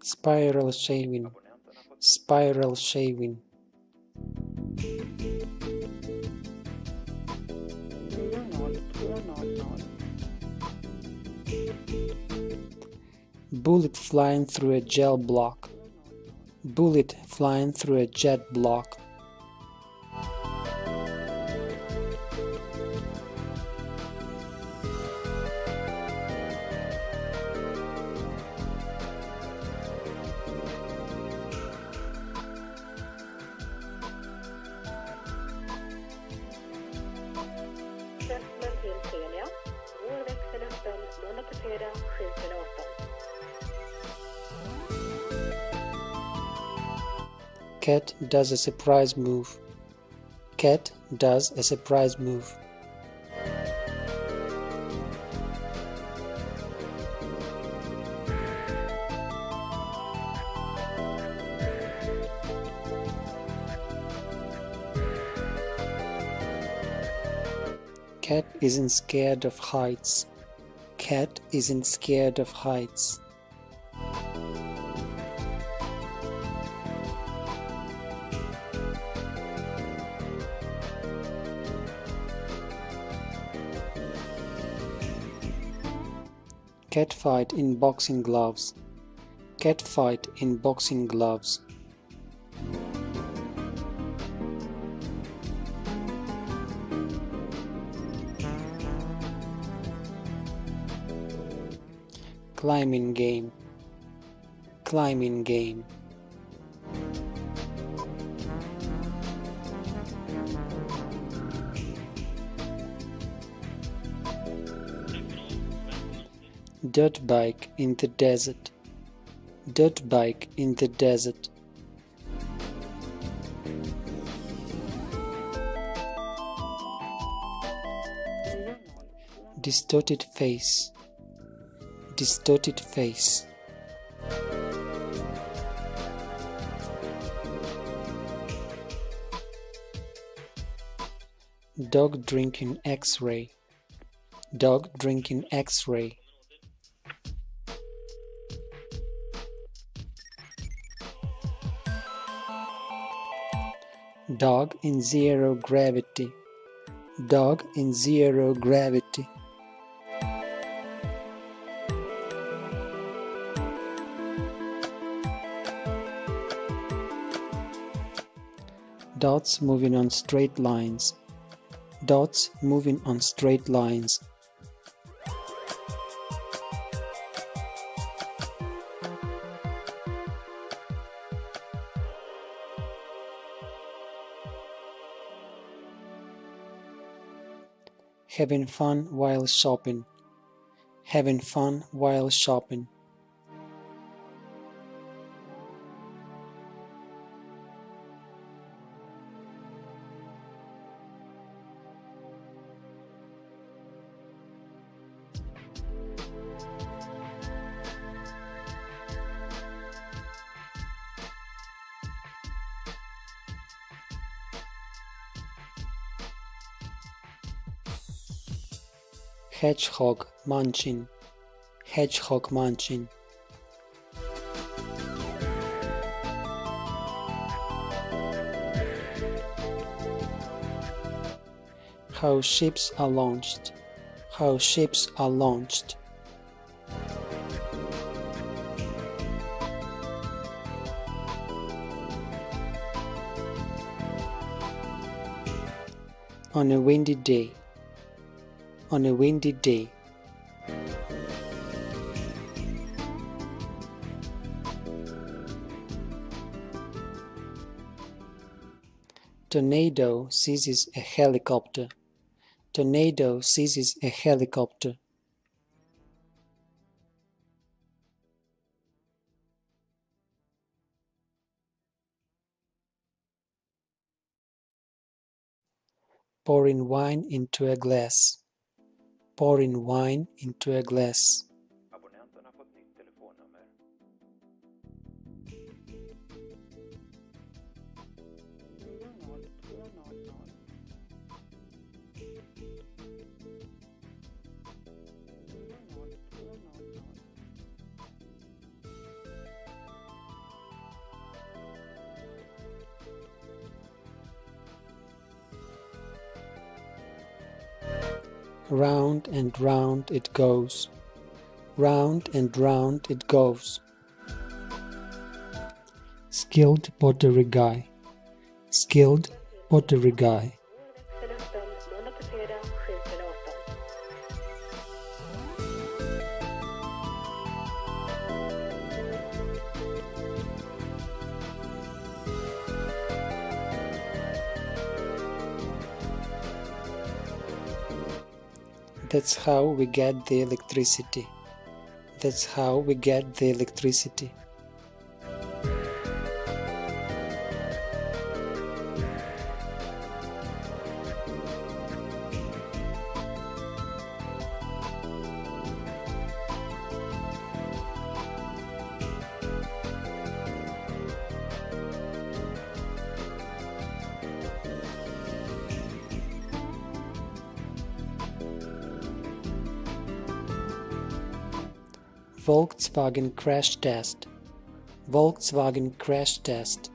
Spiral shaving. Spiral shaving. Bullet flying through a gel block. Bullet flying through a jet block. Cat does a surprise move. Cat does a surprise move. Cat isn't scared of heights. Cat isn't scared of heights. Catfight in boxing gloves. Catfight in boxing gloves. Climbing game. Climbing game. Dirtbike in the desert. Dirtbike in the desert. Distorted face. Distorted face. Dog drinking X-ray. Dog drinking X-ray. Dog in zero gravity. Dog in zero gravity. Dots moving on straight lines. Dots moving on straight lines. Having fun while shopping. Having fun while shopping. Hedgehog munching. Hedgehog munching. How ships are launched. How ships are launched. On a windy day. On a windy day. Tornado seizes a helicopter. Tornado seizes a helicopter. Pouring wine into a glass. Pouring wine into a glass. Abonnenten har fått nytt telefonnummer. Round and round it goes. Round and round it goes. Skilled pottery guy. Skilled pottery guy. That's how we get the electricity. That's how we get the electricity. Volkswagen crash test. Volkswagen crash test.